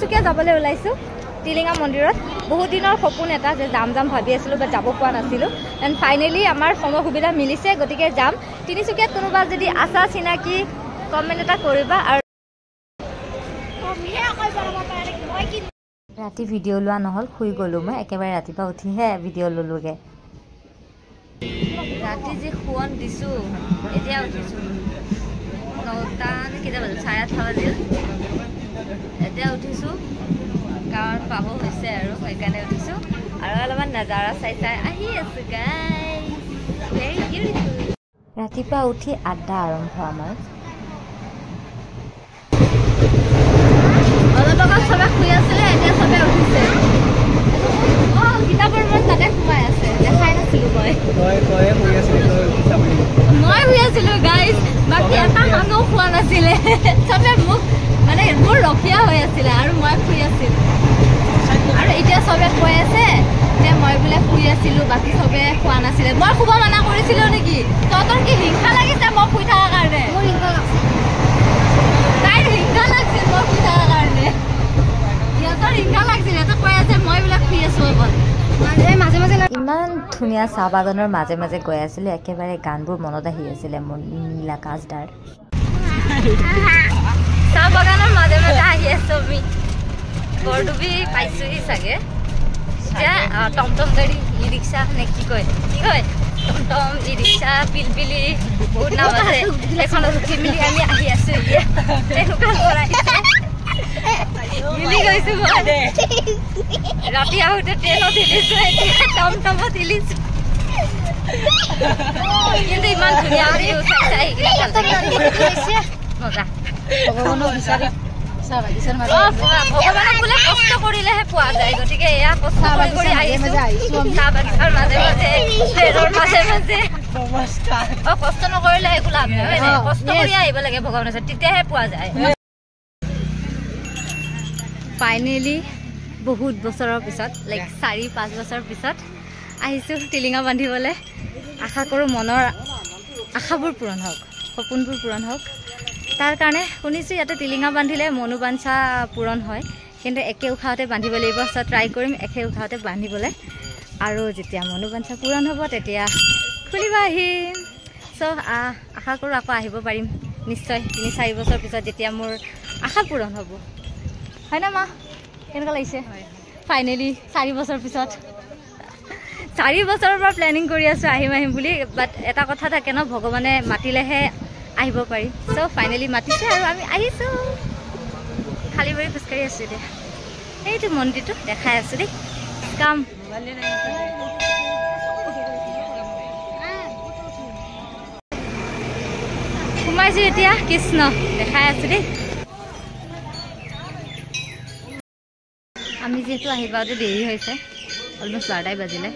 তিনিচুকীয়া যাবলৈ ওলাইছোঁ টিলিঙা মন্দিৰত বহুত দিনৰ সপোন এটা যে যাম ভাবি আছিলোঁ বাট যাব পৰা নাছিলোঁ এণ্ড ফাইনেলি আমাৰ সময় সুবিধা মিলিছে গতিকে যাম তিনিচুকীয়াত কোনোবা যদি আছা চিনাকি কমেণ্ট এটা কৰিবা আৰু ৰাতি ভিডিঅ' লোৱা নহ'ল শুই গ'লোঁ মই একেবাৰে ৰাতিপুৱা উঠিহে ভিডিঅ' ল'লোগৈ ৰাতি যে শুৱন দিছোঁ এতিয়া উঠিছোঁ 9টা কেইটা বাজিল 8:30 বাজিল এতিয়া উঠিছোঁ কাৰণ পাব হৈছে আৰু সেইকাৰণে উঠিছোঁ আৰু অলপমান নাজাৰা চাই আহি আছোঁ গাইজ ভেৰি বিউটিফুল ৰাতিপুৱা উঠি আড্ডা আৰম্ভ আমাৰ অলপ আগত চবে শুই আছিলে এতিয়া চবে উঠিছে কিতাপৰ মন তাতে সোমাই আছে দেখাই নাছিলোঁ মই শুই আছিলোঁ গাইজ বাকী এটা মানুহ খোৱা নাছিলে চবে মোক মানে মোৰ ৰখীয়া হৈ আছিলে আৰু মই শুই আছিলোঁ আৰু এতিয়া চবে কৈ আছে যে মই বোলে শুই আছিলোঁ বাকী চবে খোৱা নাছিলে মই শুব মানা কৰিছিলোঁ নেকি তহঁতৰ কি হিংসা লাগিছে মই শুই থকাৰ কাৰণে তাইৰ হিংসা লাগিছিল মই শুই থকাৰ কাৰণে সিহঁতৰ হিংসা লাগিছিল সিহঁতক কৈ আছে মই বোলে শুই আছোঁ অকল মাজে মাজে ইমান ধুনীয়া চাহ বাগানৰ মাজে মাজে গৈ আছিলে একেবাৰে গানবোৰ মনত আহি আছিলে মোৰ নীলা কাজদাৰ চাহ বাগানৰ মাজে মাজে আহি আছোঁ আমি বৰডুবি পাইছোঁহি চাগে এতিয়া টমটম গাড়ী ই ৰিক্সা নে কি কয় টমটম ই ৰিক্সা পিলপিলি বহুত নাম আছে এখনত উঠি মেলি আমি আহি আছোঁ এতিয়া তেনেকুৱা মিলি গৈছোঁ মই ৰাতি আহোঁতে ট্ৰেইনত হিলিছোঁ এতিয়া টমটমত হিলিছোঁ কিন্তু ইমান ধুনীয়া মজা ভগৱানক বোলে কষ্ট কৰিলেহে পোৱা যায় গতিকে এয়া কষ্ট কৰি আহিছোঁ চাহ বাগিচাৰ মাজে মাজে ট্ৰেইনৰ মাজে মাজে কষ্ট নকৰিলে একো লাভ নহয় কষ্ট কৰি আহিব লাগে ভগৱানৰ ওচৰত তেতিয়াহে পোৱা যায় ফাইনেলি বহুত বছৰৰ পিছত লাইক 4-5 বছৰ পিছত আহিছোঁ টিলিঙা বান্ধিবলৈ আশা কৰোঁ মনৰ আশাবোৰ পূৰণ হওক সপোনবোৰ পূৰণ হওক তাৰ কাৰণে শুনিছোঁ ইয়াতে টিলিঙা বান্ধিলে মনোবাঞ্ছা পূৰণ হয় কিন্তু একে উশাহতে বান্ধিব লাগিব চ' ট্ৰাই কৰিম একে উশাহতে বান্ধিবলৈ আৰু যেতিয়া মনোবাঞ্ছা পূৰণ হ'ব তেতিয়া খুলিব আহিম চ' আশা কৰোঁ আকৌ আহিব পাৰিম নিশ্চয় 3-4 বছৰ পিছত যেতিয়া মোৰ আশা পূৰণ হ'ব হয়নে মা কেনেকুৱা লাগিছে ফাইনেলি 4 বছৰ পিছত 4 বছৰৰ পৰা প্লেনিং কৰি আছোঁ আহিম বুলি বাট এটা কথা থাকে ন ভগৱানে মাতিলেহে আহিব পাৰি চ' ফাইনেলি মাতিছে আৰু আমি আহিছোঁ খালী ভৰি খোজকাঢ়ি আছোঁ এতিয়া এইটো মন্দিৰটো দেখাই আছোঁ দেই কাম সোমাইছোঁ এতিয়া কৃষ্ণ দেখাই আছোঁ দেই আমি যিহেতু আহি পাওঁতে দেৰি হৈছে অলমষ্ট 12টাই বাজিলে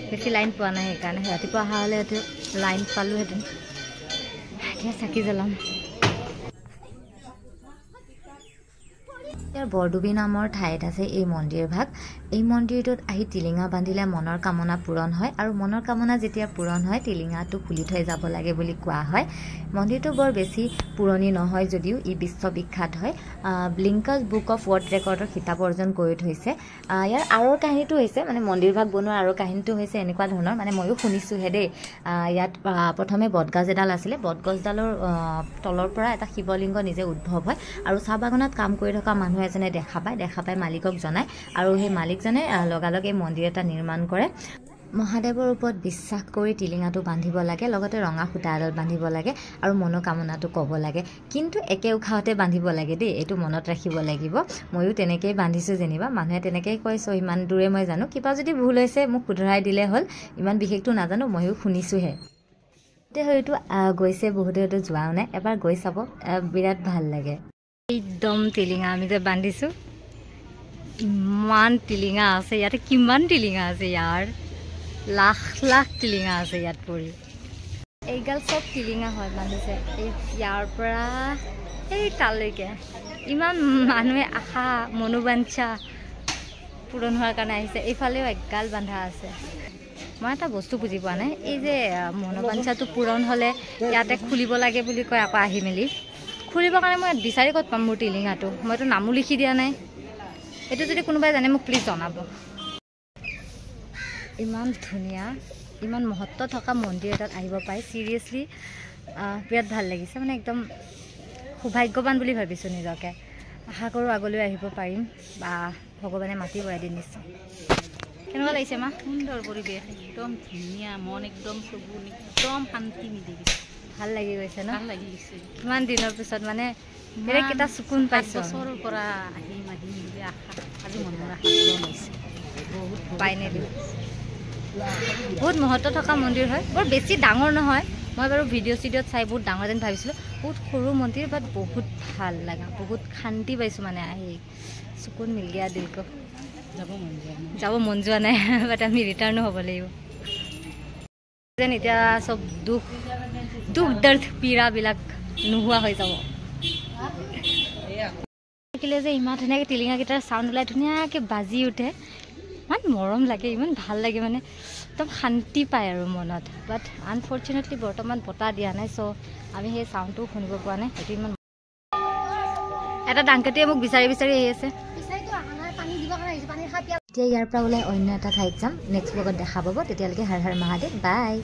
বেছি লাইন পোৱা নাই সেইকাৰণে ৰাতিপুৱা অহা হ'লে লাইন পালোঁহেঁতেন এতিয়া চাকি জ্বলাম ইয়াৰ বৰডুবি নামৰ ঠাইত আছে এই মন্দিৰ ভাগ এই মন্দিৰটোত আহি টিলিঙা বান্ধিলে মনৰ কামনা পূৰণ হয় আৰু মনৰ কামনা যেতিয়া পূৰণ হয় টিলিঙাটো খুলি থৈ যাব লাগে বুলি কোৱা হয় মন্দিৰটো বৰ বেছি পুৰণি নহয় যদিও ই বিশ্ববিখ্যাত হয় ব্লিংকাছ বুক অফ ৱৰ্ল্ড ৰেকৰ্ডৰ খিতাপ অৰ্জন কৰি থৈছে ইয়াৰ আঁৰৰ কাহিনীটো হৈছে মানে মন্দিৰ ভাগ বনোৱাৰ আঁৰৰ কাহিনীটো হৈছে এনেকুৱা ধৰণৰ মানে ময়ো শুনিছোঁহে দেই ইয়াত প্ৰথমে বটগাজ এডাল আছিলে বটগছডালৰ তলৰ পৰা এটা শিৱলিংগ নিজে উদ্ভৱ হয় আৰু চাহ বাগানত কাম কৰি থকা মানুহ এজনে দেখা পায় মালিকক জনায় আৰু সেই মালিকজনে লগালগ এই মন্দিৰ এটা নিৰ্মাণ কৰে মহাদেৱৰ ওপৰত বিশ্বাস কৰি টিলিঙাটো বান্ধিব লাগে লগতে ৰঙা সূতা এডাল বান্ধিব লাগে আৰু মনোকামনাটো ক'ব লাগে কিন্তু একে উশাহতে বান্ধিব লাগে দেই এইটো মনত ৰাখিব লাগিব ময়ো তেনেকৈয়ে বান্ধিছোঁ যেনিবা মানুহে তেনেকৈয়ে কৈছোঁ ইমান দূৰে মই জানো কিবা যদি ভুল হৈছে মোক শুধৰাই দিলে হ'ল ইমান বিশেষটো নাজানো ময়ো শুনিছোঁহে এতিয়া হয়তো গৈছে বহুতে হয়তো যোৱাও নাই এবাৰ গৈ চাব বিৰাট ভাল লাগে একদম টিলিঙা আমি যে বান্ধিছোঁ ইমান টিলিঙা আছে ইয়াতে কিমান টিলিঙা আছে ইয়াৰ লাখ লাখ টিলিঙা আছে ইয়াত পৰি এইগাল চব টিলিঙা হয় বান্ধিছে এই ইয়াৰ পৰা এই তালৈকে ইমান মানুহে আশা মনোবাঞ্ছা পূৰণ হোৱাৰ কাৰণে আহিছে এইফালেও এগাল বান্ধা আছে মই এটা বস্তু বুজি পোৱা নাই এই যে মনোবাঞ্ছাটো পূৰণ হ'লে ইয়াতে খুলিব লাগে বুলি কয় আকৌ আহি মেলি খুলিবৰ কাৰণে মই বিচাৰি ক'ত পাম মোৰ টিলিঙাটো মইতো নামো লিখি দিয়া নাই এইটো যদি কোনোবাই জানে মোক প্লিজ জনাব। ইমান ধুনীয়া ইমান মহত্ব থকা মন্দিৰ এটাত আহিব পাই চিৰিয়াছলি বিৰাট ভাল লাগিছে মানে একদম সৌভাগ্যৱান বুলি ভাবিছোঁ নিজকে। আশা কৰোঁ আগলৈ আহিব পাৰিম বা ভগৱানে মাতিব এদিন নিশ্চয়। কেনেকুৱা লাগিছে মা? সুন্দৰ পৰিৱেশ, একদম ধুনীয়া, মন একদম চকু একদম শান্তি মিলি গৈছে, ভাল লাগি গৈছে ন? ভাল লাগি গৈছে। কিমান দিনৰ পিছত মানে কেইটা চকুন পাইছোঁ। বছৰৰ পৰা আহিম বুলি আশা আজি মনৰ আশা পূৰণ হৈছে। বহুত ফাইনেলি বহুত মহত্ব থকা মন্দিৰ হয়, বৰ বেছি ডাঙৰ নহয়। মই বাৰু ভিডিঅ'ত চাই বহুত ডাঙৰ যেন ভাবিছিলোঁ, বহুত সৰু মন্দিৰ বাট বহুত ভাল লগা, বহুত শান্তি পাইছোঁ মানে আহি চকুন মিল গিয়া দিলক। যাব মন যোৱা নাই বাট আমি ৰিটাৰ্ণো হ'ব লাগিব যেন এতিয়া চব দুখ দৰ্দ পীড়াবিলাক নোহোৱা হৈ যাব। থাকিলে যে ইমান ধুনীয়াকৈ টিলিঙাকেইটাৰ চাউণ্ড ওলাই ধুনীয়াকৈ বাজি উঠে, ইমান মৰম লাগে, ইমান ভাল লাগে মানে একদম শান্তি পায় আৰু মনত। বাট আনফৰ্চুনেটলি বৰ্তমান বতাহ দিয়া নাই, চ' আমি সেই চাউণ্ডটোও শুনিব পোৱা নাই। সেইটো ইমান এটা ডাংকাটিয়ে মোক বিচাৰি বিচাৰি আহি আছে। এতিয়া ইয়াৰ পৰা ওলাই অন্য এটা ঠাইত যাম, নেক্সট ব্লগত দেখা পাব। তেতিয়ালৈকে হৰ হৰ মহাদেৱ, বাই।